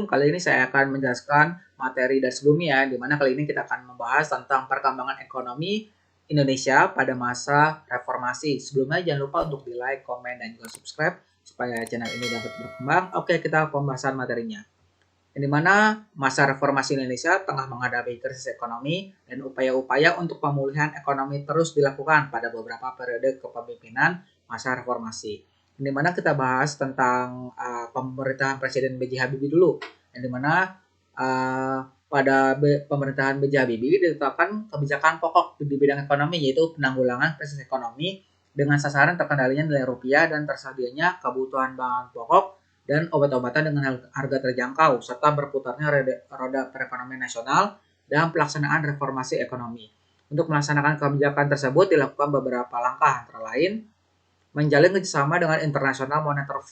Assalamualaikum, kali ini saya akan menjelaskan materi dari sebelumnya, di mana kali ini kita akan membahas tentang perkembangan ekonomi Indonesia pada masa reformasi. Sebelumnya jangan lupa untuk di like, komen, dan juga subscribe supaya channel ini dapat berkembang. Oke, kita pembahasan materinya. Di mana masa reformasi Indonesia tengah menghadapi krisis ekonomi dan upaya-upaya untuk pemulihan ekonomi terus dilakukan pada beberapa periode kepemimpinan masa reformasi. Di mana kita bahas tentang pemerintahan Presiden B.J. Habibie dulu, yang dimana pada pemerintahan B.J. Habibie ditetapkan kebijakan pokok di bidang ekonomi, yaitu penanggulangan krisis ekonomi dengan sasaran terkendalinya nilai rupiah dan tersedianya kebutuhan bahan pokok dan obat-obatan dengan harga terjangkau, serta berputarnya roda perekonomian nasional dan pelaksanaan reformasi ekonomi. Untuk melaksanakan kebijakan tersebut dilakukan beberapa langkah, antara lain menjalin kerjasama dengan International Monetary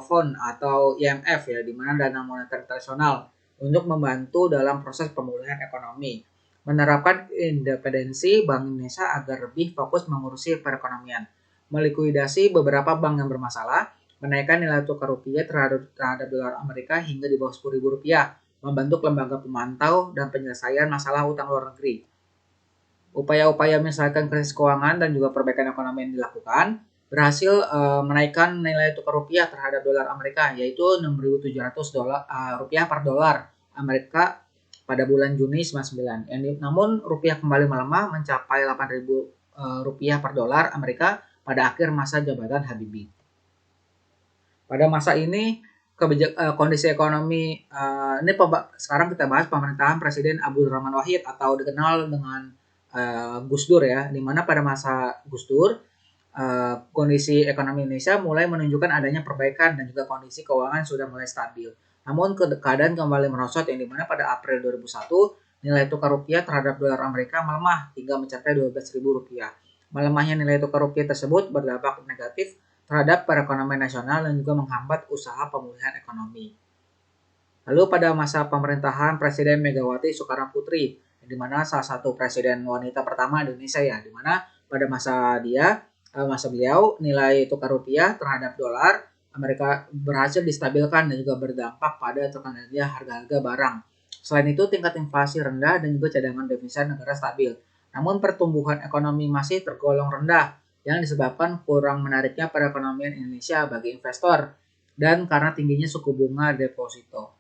Fund atau IMF, ya, di mana dana moneter internasional untuk membantu dalam proses pemulihan ekonomi. Menerapkan independensi Bank Indonesia agar lebih fokus mengurusi perekonomian. Melikuidasi beberapa bank yang bermasalah, menaikkan nilai tukar rupiah terhadap dolar Amerika hingga di bawah Rp10.000, membentuk lembaga pemantau dan penyelesaian masalah utang luar negeri. Upaya-upaya menyelesaikan krisis keuangan dan juga perbaikan ekonomi yang dilakukan berhasil menaikkan nilai tukar rupiah terhadap dolar Amerika, yaitu 6.700 rupiah per dolar Amerika pada bulan Juni 1999. Namun rupiah kembali melemah mencapai 8.000 rupiah per dolar Amerika pada akhir masa jabatan Habibie. Pada masa ini kondisi ekonomi ini sekarang kita bahas pemerintahan Presiden Abdurrahman Wahid atau dikenal dengan Gus Dur, ya, di mana pada masa Gus Dur kondisi ekonomi Indonesia mulai menunjukkan adanya perbaikan dan juga kondisi keuangan sudah mulai stabil. Namun keadaan kembali merosot, yang dimana pada April 2001 nilai tukar rupiah terhadap dolar Amerika melemah hingga mencapai Rp12.000. Melemahnya nilai tukar rupiah tersebut berdampak negatif terhadap perekonomian nasional dan juga menghambat usaha pemulihan ekonomi. Lalu pada masa pemerintahan Presiden Megawati Soekarno Putri, di mana salah satu presiden wanita pertama di Indonesia, ya, di mana pada masa beliau nilai tukar rupiah terhadap dolar Amerika berhasil distabilkan dan juga berdampak pada terkendalinya harga-harga barang. Selain itu, tingkat inflasi rendah dan juga cadangan devisa negara stabil. Namun pertumbuhan ekonomi masih tergolong rendah yang disebabkan kurang menariknya perekonomian Indonesia bagi investor dan karena tingginya suku bunga deposito.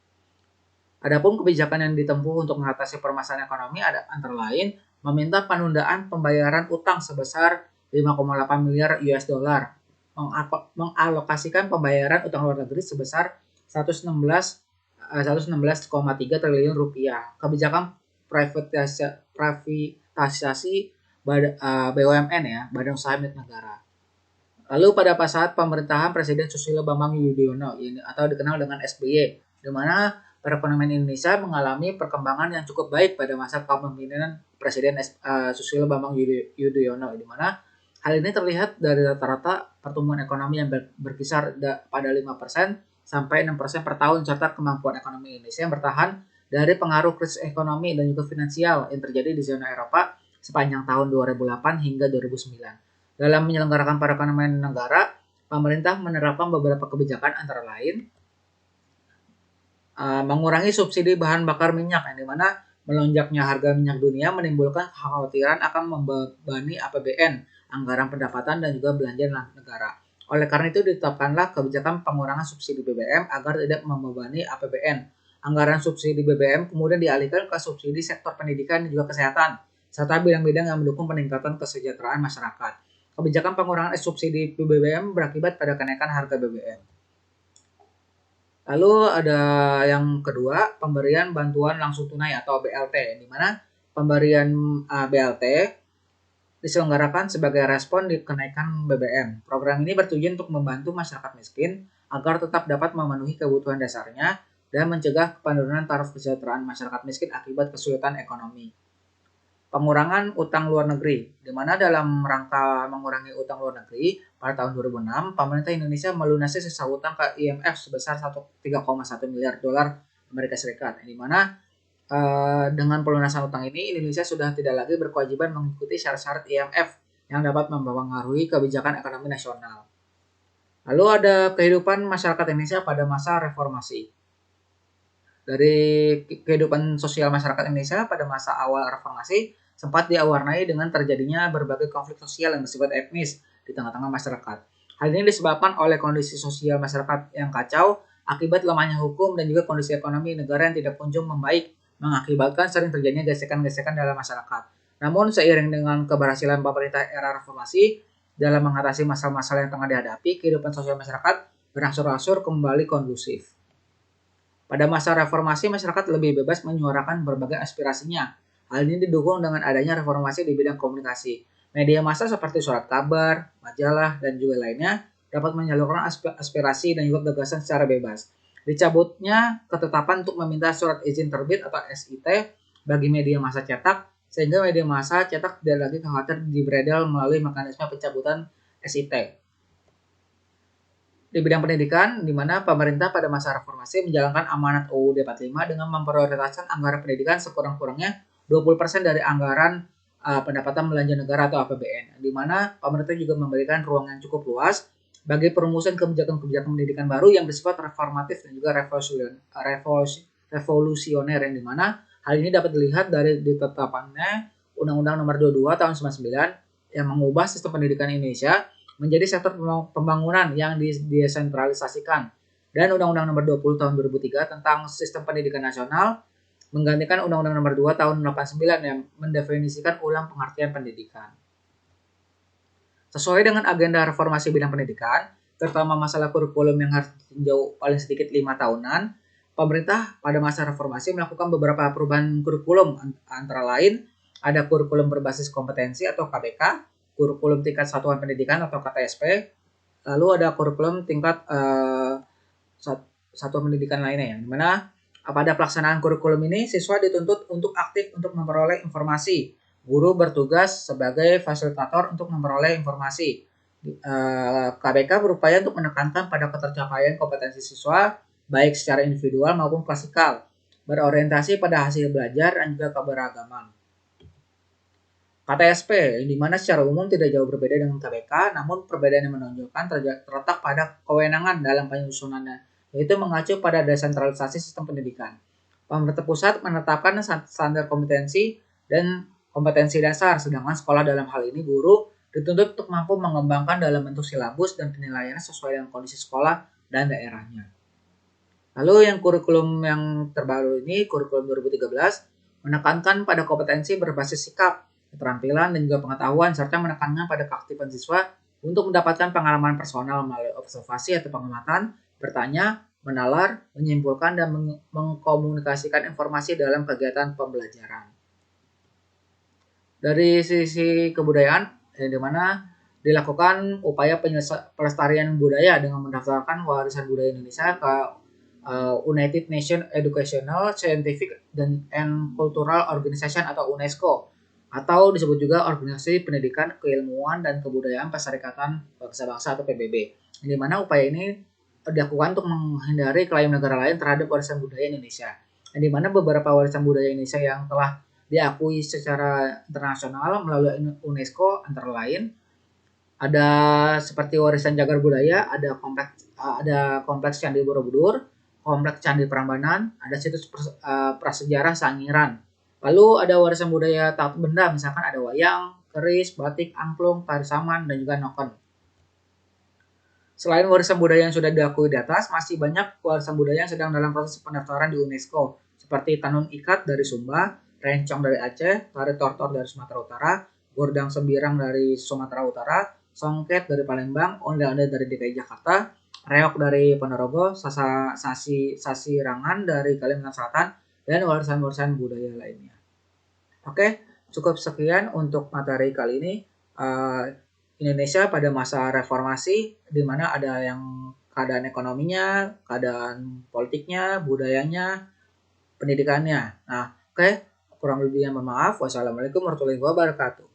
Adapun kebijakan yang ditempuh untuk mengatasi permasalahan ekonomi ada antara lain meminta penundaan pembayaran utang sebesar 5,8 miliar US dollar, mengalokasikan pembayaran utang luar negeri sebesar 116,3 triliun rupiah, kebijakan privatisasi BUMN, ya, Badan Usaha Milik Negara. Lalu pada saat pemerintahan Presiden Susilo Bambang Yudhoyono atau dikenal dengan SBY, di mana perekonomian Indonesia mengalami perkembangan yang cukup baik pada masa kepemimpinan Presiden Susilo Bambang Yudhoyono, di mana hal ini terlihat dari rata-rata pertumbuhan ekonomi yang berkisar pada 5% sampai 6% per tahun, serta kemampuan ekonomi Indonesia yang bertahan dari pengaruh krisis ekonomi dan juga finansial yang terjadi di zona Eropa sepanjang tahun 2008 hingga 2009. Dalam menyelenggarakan perekonomian negara, pemerintah menerapkan beberapa kebijakan antara lain mengurangi subsidi bahan bakar minyak, yang dimana melonjaknya harga minyak dunia menimbulkan kekhawatiran akan membebani APBN, anggaran pendapatan dan juga belanja negara. Oleh karena itu ditetapkanlah kebijakan pengurangan subsidi BBM agar tidak membebani APBN. Anggaran subsidi BBM kemudian dialihkan ke subsidi sektor pendidikan dan juga kesehatan, serta bidang-bidang yang mendukung peningkatan kesejahteraan masyarakat. Kebijakan pengurangan subsidi BBM berakibat pada kenaikan harga BBM. Lalu ada yang kedua, pemberian bantuan langsung tunai atau BLT, di mana pemberian BLT diselenggarakan sebagai respon di kenaikan BBM. Program ini bertujuan untuk membantu masyarakat miskin agar tetap dapat memenuhi kebutuhan dasarnya dan mencegah penurunan taraf kesejahteraan masyarakat miskin akibat kesulitan ekonomi. Pengurangan utang luar negeri, di mana dalam rangka mengurangi utang luar negeri, pada tahun 2006, pemerintah Indonesia melunasi sisa utang ke IMF sebesar 3,1 miliar dolar Amerika Serikat, di mana dengan pelunasan utang ini, Indonesia sudah tidak lagi berkewajiban mengikuti syarat-syarat IMF yang dapat mempengaruhi kebijakan ekonomi nasional. Lalu ada kehidupan masyarakat Indonesia pada masa reformasi. dari kehidupan sosial masyarakat Indonesia pada masa awal reformasi sempat diwarnai dengan terjadinya berbagai konflik sosial yang bersifat etnis di tengah-tengah masyarakat. Hal ini disebabkan oleh kondisi sosial masyarakat yang kacau akibat lemahnya hukum dan juga kondisi ekonomi negara yang tidak kunjung membaik, mengakibatkan sering terjadinya gesekan-gesekan dalam masyarakat. Namun seiring dengan keberhasilan pemerintah era reformasi dalam mengatasi masalah-masalah yang tengah dihadapi, kehidupan sosial masyarakat berangsur-angsur kembali kondusif. Pada masa reformasi, masyarakat lebih bebas menyuarakan berbagai aspirasinya. Hal ini didukung dengan adanya reformasi di bidang komunikasi. Media massa seperti surat kabar, majalah, dan juga lainnya dapat menyalurkan aspirasi dan juga gagasan secara bebas. Dicabutnya ketetapan untuk meminta surat izin terbit atau SIT bagi media massa cetak, sehingga media massa cetak tidak lagi khawatir dibredel melalui mekanisme pencabutan SIT. Di bidang pendidikan, di mana pemerintah pada masa reformasi menjalankan amanat UUD 45 dengan memprioritaskan anggaran pendidikan sekurang-kurangnya 20% dari anggaran pendapatan belanja negara atau APBN, di mana pemerintah juga memberikan ruang yang cukup luas bagi perumusan kebijakan-kebijakan pendidikan baru yang bersifat reformatif dan juga revolusioner, yang dimana hal ini dapat dilihat dari ditetapkannya Undang-Undang Nomor 22 Tahun 99 yang mengubah sistem pendidikan Indonesia menjadi sektor pembangunan yang didesentralisasikan, dan Undang-Undang Nomor 20 Tahun 2003 tentang Sistem Pendidikan Nasional menggantikan Undang-Undang Nomor 2 Tahun 89 yang mendefinisikan ulang pengertian pendidikan. Sesuai dengan agenda reformasi bidang pendidikan, terutama masalah kurikulum yang harus ditinjau paling sedikit 5 tahunan, pemerintah pada masa reformasi melakukan beberapa perubahan kurikulum, antara lain ada kurikulum berbasis kompetensi atau KBK, kurikulum tingkat satuan pendidikan atau KTSP, lalu ada kurikulum tingkat satuan pendidikan lainnya, yang dimana pada pelaksanaan kurikulum ini siswa dituntut untuk aktif untuk memperoleh informasi. Guru bertugas sebagai fasilitator untuk memperoleh informasi. KBK berupaya untuk menekankan pada ketercapaian kompetensi siswa baik secara individual maupun klasikal, berorientasi pada hasil belajar dan juga keberagaman. KTSP, di mana secara umum tidak jauh berbeda dengan KBK, namun perbedaan yang menonjolkan terletak pada kewenangan dalam penyusunannya, yaitu mengacu pada desentralisasi sistem pendidikan. Pemerintah pusat menetapkan standar kompetensi dan kompetensi dasar, sedangkan sekolah dalam hal ini guru dituntut untuk mampu mengembangkan dalam bentuk silabus dan penilaiannya sesuai dengan kondisi sekolah dan daerahnya. Lalu yang kurikulum yang terbaru ini, kurikulum 2013, menekankan pada kompetensi berbasis sikap, keterampilan, dan juga pengetahuan, serta menekankan pada keaktifan siswa untuk mendapatkan pengalaman personal melalui observasi atau pengamatan, bertanya, menalar, menyimpulkan, dan mengkomunikasikan informasi dalam kegiatan pembelajaran. Dari sisi kebudayaan, di mana dilakukan upaya pelestarian budaya dengan mendaftarkan warisan budaya Indonesia ke United Nations Educational, Scientific, and Cultural Organization atau UNESCO, atau disebut juga Organisasi Pendidikan, Keilmuan, dan Kebudayaan Perserikatan Bangsa-Bangsa atau PBB, di mana upaya ini dilakukan untuk menghindari klaim negara lain terhadap warisan budaya Indonesia, di mana beberapa warisan budaya Indonesia yang telah diakui secara internasional melalui UNESCO antara lain ada seperti warisan cagar budaya, ada kompleks Candi Borobudur, kompleks Candi Prambanan, ada situs prasejarah Sangiran. Lalu ada warisan budaya taut benda, misalkan ada wayang, keris, batik, angklung, tari saman, dan juga noken. Selain warisan budaya yang sudah diakui di atas, masih banyak warisan budaya yang sedang dalam proses pendaftaran di UNESCO, seperti Tenun Ikat dari Sumba, Rencong dari Aceh, Tari Tortor dari Sumatera Utara, Gordang Sembirang dari Sumatera Utara, Songket dari Palembang, Onde-onde dari DKI Jakarta, Reok dari Ponorogo, Sasirangan dari Kalimantan Selatan, dan warisan-warisan budaya lainnya. Oke, cukup sekian untuk materi kali ini. Indonesia pada masa reformasi, di mana ada yang keadaan ekonominya, keadaan politiknya, budayanya, pendidikannya. Nah, oke, kurang lebihnya mohon maaf. Wassalamualaikum warahmatullahi wabarakatuh.